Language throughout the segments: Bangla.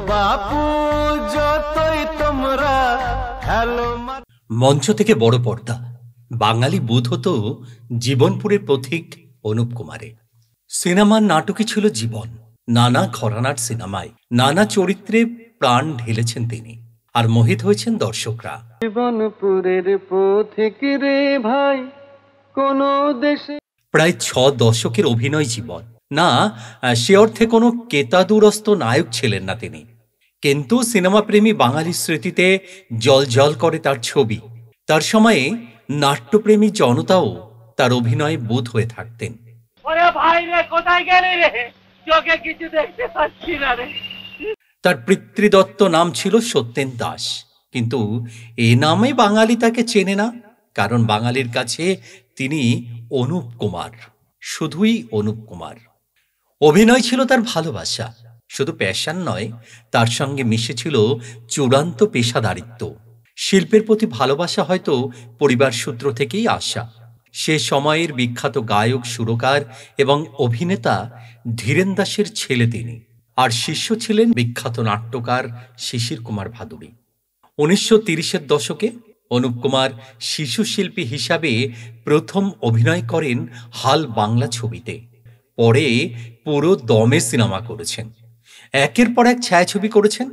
বাপু যতই তোমরা হ্যালো। মঞ্চ থেকে বড় পর্দা বাঙালি বুধ হতো জীবনপুরের পথিক অনুপ কুমারের। সিনেমার নাটকই ছিল জীবন। নানা ঘরানার সিনেমায় নানা চরিত্রে প্রাণ ঢেলেছেন তিনি, আর মোহিত হয়েছেন দর্শকরা। জীবনপুরের পথিক রে ভাই, কোন দেশে। প্রায় 6 দশকের অভিনয় জীবন। না, সে অর্থে কোনো কেতাদুরস্ত নায়ক ছিলেন না তিনি, কিন্তু সিনেমাপ্রেমী বাঙালির স্মৃতিতে জল করে তার ছবি। তার সময়ে নাট্যপ্রেমী জনতাও তার অভিনয়ে বুঁদ হয়ে থাকতেন। তার পিতৃদত্ত নাম ছিল সত্যেন দাস, কিন্তু এ নামে বাঙালি তাকে চেনে না, কারণ বাঙালির কাছে তিনি অনুপ কুমার, শুধুই অনুপ কুমার। অভিনয় ছিল তার ভালোবাসা, শুধু প্যাশন নয়, তার সঙ্গে মিশেছিল চূড়ান্ত পেশাদারিত্ব। শিল্পের প্রতি ভালোবাসা হয়তো পরিবার সূত্র থেকেই আসা। সে সময়ের বিখ্যাত গায়ক, সুরকার এবং অভিনেতা ধীরেন দাসের ছেলে তিনি, আর শিষ্য ছিলেন বিখ্যাত নাট্যকার শিশির কুমার ভাদুড়ী। 1930-এর দশকে অনুপ কুমার শিশু শিল্পী হিসাবে প্রথম অভিনয় করেন হাল বাংলা ছবিতে। পরে পুরো দমে সিনেমা করেছেন, একের পর এক ছায়াছবি করেছেন।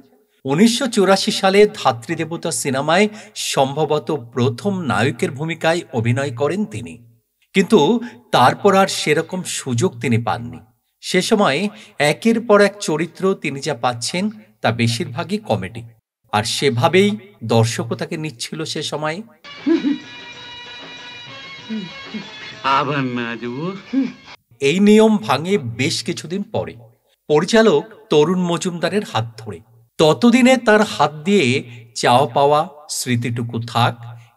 1984 সালে ধাত্রী দেবতা সিনেমায় সম্ভবত প্রথম নায়কের ভূমিকায় অভিনয় করেন তিনি, কিন্তু তারপর আর সেরকম সুযোগ তিনি পাননি। সে সময় একের পর এক চরিত্র তিনি যা পাচ্ছেন তা বেশিরভাগই কমেডি, আর সেভাবেই দর্শকও তাকে নিচ্ছিল সে সময়ে। এই নিয়ম ভাঙে বেশ কিছুদিন পরে পরিচালক তরুণ মজুমদারের হাত ধরে। ততদিনে তার হাত দিয়ে চাওয়া পাওয়া, স্মৃতিটুকু থাক,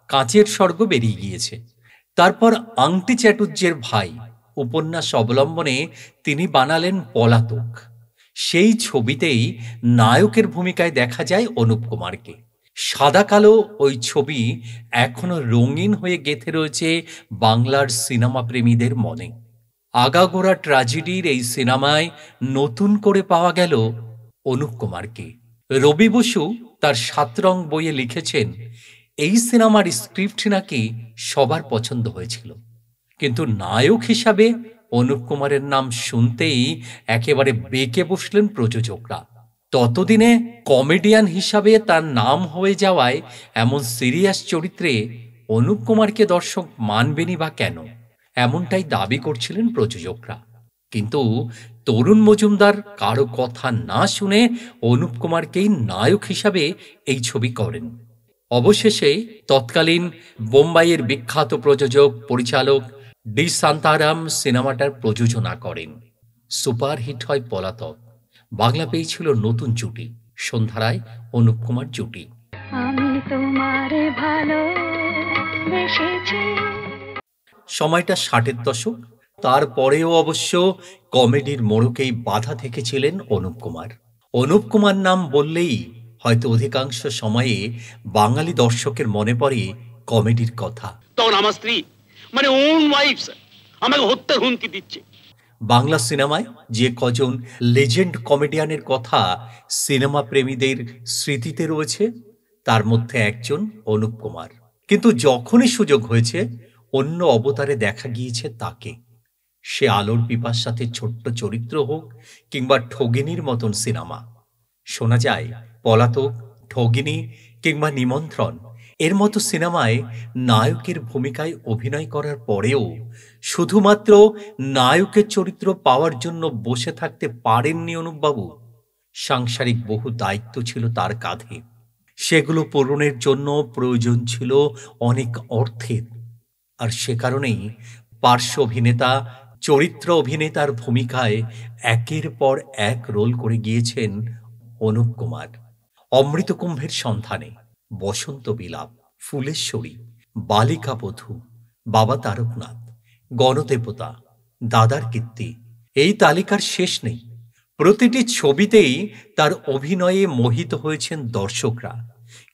কাঁচের স্বর্গ বেরিয়ে গিয়েছে। তারপর আংটি চ্যাটুর্যের ভাই উপন্যাস অবলম্বনে তিনি বানালেন পলাতক। সেই ছবিতেই নায়কের ভূমিকায় দেখা যায় অনুপ কুমারকে। সাদা কালো ওই ছবি এখনো রঙিন হয়ে গেঁথে রয়েছে বাংলার সিনেমা প্রেমীদের মনে। আগাগোড়া ট্র্যাজেডির এই সিনেমায় নতুন করে পাওয়া গেল অনুপ কুমারকে। রবি বসু তার 7 রং বইয়ে লিখেছেন, এই সিনেমার স্ক্রিপ্ট নাকি সবার পছন্দ হয়েছিল, কিন্তু নায়ক হিসাবে অনুপ কুমারের নাম শুনতেই একেবারে বেঁকে বসলেন প্রযোজকরা। ততদিনে কমেডিয়ান হিসাবে তার নাম হয়ে যাওয়ায় এমন সিরিয়াস চরিত্রে অনুপ কুমারকে দর্শক মানবেনি বা কেন, এমনটাই দাবি করছিলেন প্রযোজকরা। কিন্তু তরুণ মজুমদার কারো কথা না শুনে অনুপ কুমারকেই নায়ক হিসাবে এই ছবি করেন। অবশেষে তৎকালীন বোম্বাইয়ের বিখ্যাত প্রযোজক পরিচালক ডি শান্তারাম সিনেমাটার প্রযোজনা করেন। সুপারহিট হয় পলাতক। বাংলা পেয়েছিল নতুন জুটি, সন্ধ্যা রায়, অনুপ কুমার জুটি। সময়টা 60-এর দশক। তারপরেও অবশ্য কমেডির মোড়কেই বাধা থেকেছিলেন অনুপ কুমার। অনুপ কুমার নাম বললেই হয়তো অধিকাংশ সময়ে বাঙালি দর্শকের মনে পড়ে কমেডির কথা। তখন আমার স্ত্রী মানে ওন ওয়াইফ আমাকে হত্যার হুমকি দিচ্ছে। বাংলা সিনেমায় যে কজন লেজেন্ড কমেডিয়ানের কথা সিনেমা প্রেমীদের স্মৃতিতে রয়েছে, তার মধ্যে একজন অনুপ কুমার। কিন্তু যখনই সুযোগ হয়েছে অন্য অবতারে দেখা গিয়েছে তাকে। সে আলোর পিপাসাতে ছোট্ট চরিত্র হোক কিংবা ঠগিনীর মতন সিনেমা। শোনা যায় পলাতক, ঠগিনী কিংবা নিমন্ত্রণ এর মতো সিনেমায় নায়কের ভূমিকায় অভিনয় করার পরেও শুধুমাত্র নায়কের চরিত্র পাওয়ার জন্য বসে থাকতে পারেননি অনুপবাবু। সাংসারিক বহু দায়িত্ব ছিল তার কাঁধে, সেগুলো পূরণের জন্য প্রয়োজন ছিল অনেক অর্থের। আর সে কারণেই পার্শ্ব অভিনেতা, চরিত্র অভিনেতার ভূমিকায় একের পর এক রোল করে গিয়েছেন অনুপ কুমার। অমৃতকুম্ভের সন্ধানে, বসন্ত বিলাপ, ফুলেশ্বরী, বালিকা বধূ, বাবা তারকনাথ, গণদেবতা, দাদার কীর্তি, এই তালিকার শেষ নেই। প্রতিটি ছবিতেই তার অভিনয়ে মোহিত হয়েছেন দর্শকরা,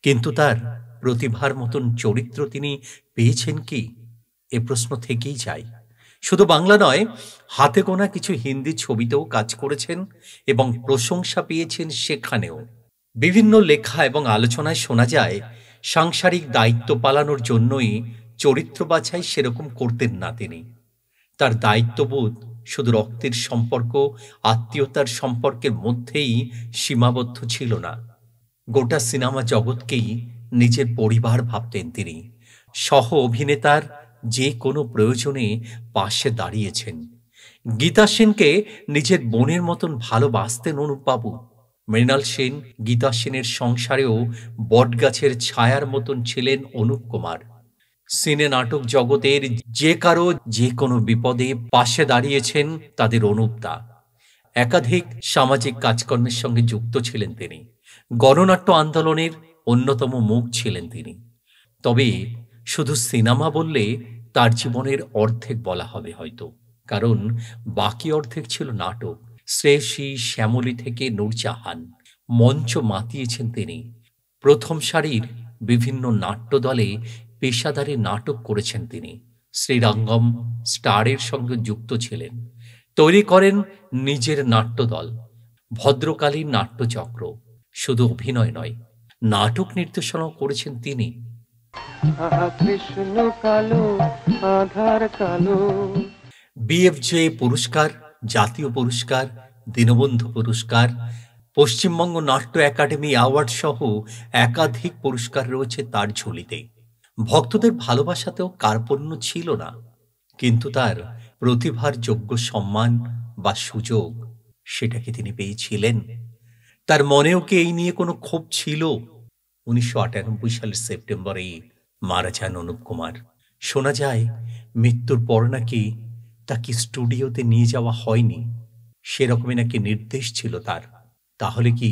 কিন্তু তার প্রতিভার মতন চরিত্র তিনি পেয়েছেন কি, এ প্রশ্ন থেকেই যায়। শুধু বাংলা নয়, হাতে গোনা কিছু হিন্দি ছবিতেও কাজ করেছেন এবং প্রশংসা পেয়েছেন সেখানেও। বিভিন্ন লেখা এবং আলোচনায় শোনা যায় সাংসারিক দায়িত্ব পালনের জন্যই চরিত্র বাছাই সেরকম করতেন না তিনি। তার দায়িত্ববোধ শুধু রক্তের সম্পর্ক, আত্মীয়তার সম্পর্কের মধ্যেই সীমাবদ্ধ ছিল না। গোটা সিনেমা জগৎকেই নিজের পরিবার ভাবতেন তিনি। সহ অভিনেতার যে কোনো প্রয়োজনে পাশে দাঁড়িয়েছেন। গীতা সেনকে নিজের বোনের মতন ভালোবাসতেন অনুপবাবু। মৃণাল সেন, গীতা সেনের সংসারেও বটগাছের ছায়ার মতন ছিলেন অনুপ কুমার। সিনে নাটক জগতের যে কারো যে কোনো বিপদে পাশে দাঁড়িয়েছেন তাদের অনুপদা। একাধিক সামাজিক কাজকর্মের সঙ্গে যুক্ত ছিলেন তিনি। গণনাট্য আন্দোলনের অন্যতম মুখ ছিলেন তিনি। তবে শুধু সিনেমা বললে তার জীবনের অর্ধেক বলা হবে হয়তো, কারণ বাকি অর্ধেক ছিল নাটক। শ্রেয়সী, শ্যামলী থেকে নূরজাহান মঞ্চ মাতিয়েছেন তিনি। প্রথম সারির বিভিন্ন নাট্যদলে পেশাদারি নাটক করেছেন তিনি। শ্রীরঙ্গম, স্টারের সঙ্গে যুক্ত ছিলেন। তৈরি করেন নিজের নাট্যদল, ভদ্রকালীন নাট্যচক্র। শুধু অভিনয় নয়, নাটক নির্দেশনাও করেছেন তিনি। আহা কৃষ্ণ কালো, আধার কালো। বিএফজে পুরস্কার, জাতীয় পুরস্কার, দীনবন্ধু পুরস্কার, পশ্চিমবঙ্গ নাট্য একাডেমি অ্যাওয়ার্ড সহ একাধিক পুরস্কার রয়েছে তার ঝুলিতে। ভক্তদের ভালোবাসাতেও কার্পণ্য ছিল না, কিন্তু তার প্রতিভার যোগ্য সম্মান বা সুযোগ সেটাকে তিনি পেয়েছিলেন। তার মনেও কি এই নিয়ে কোনো ক্ষোভ ছিল? 1998 সালের সেপ্টেম্বরে মারা যান অনুপ কুমার। শোনা যায় মৃত্যুর পর নাকি তাকে স্টুডিওতে নিয়ে যাওয়া হয়নি, সেরকমই নাকি নির্দেশ ছিল তার। তাহলে কি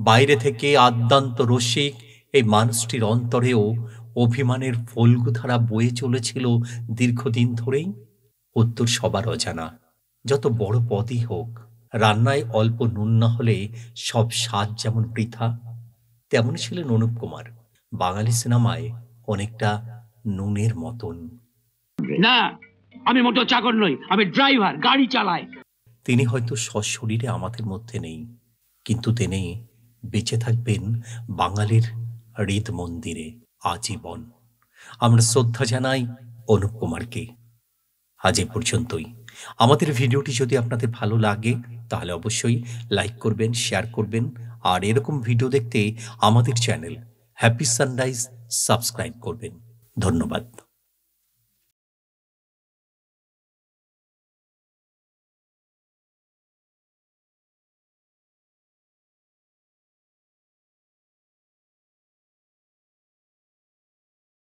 বাইরে থেকে আদ্যান্ত রসিক এই মানুষটির অন্তরেও অভিমানের ফল্গুধারা বয়ে চলেছিল দীর্ঘদিন ধরেই? উত্তর সবার অজানা। যত বড় পদই হোক, রান্নায় অল্প নুন না হলে সব স্বাদ যেমন বৃথা, তেমন ছিলেন অনুপ কুমার। বাঙালি সিনেমায় অনেকটা নুনের মতন। না, আমি মোটর চাকর নই, আমি ড্রাইভার, গাড়ি চালাই। তিনি হয়তো সশরীরে আমাদের মধ্যে নেই, কিন্তু তিনি বেঁচে থাকবেন বাঙালির হৃদ মন্দিরে আজীবন। আমরা শ্রদ্ধা জানাই অনুপ কুমারকে। আজ এ পর্যন্তই। আমাদের ভিডিওটি যদি আপনাদের ভালো লাগে তাহলে অবশ্যই লাইক করবেন, শেয়ার করবেন, আর এরকম ভিডিও দেখতে আমাদের চ্যানেল হ্যাপি সানরাইজ সাবস্ক্রাইব করবেন। ধন্যবাদ।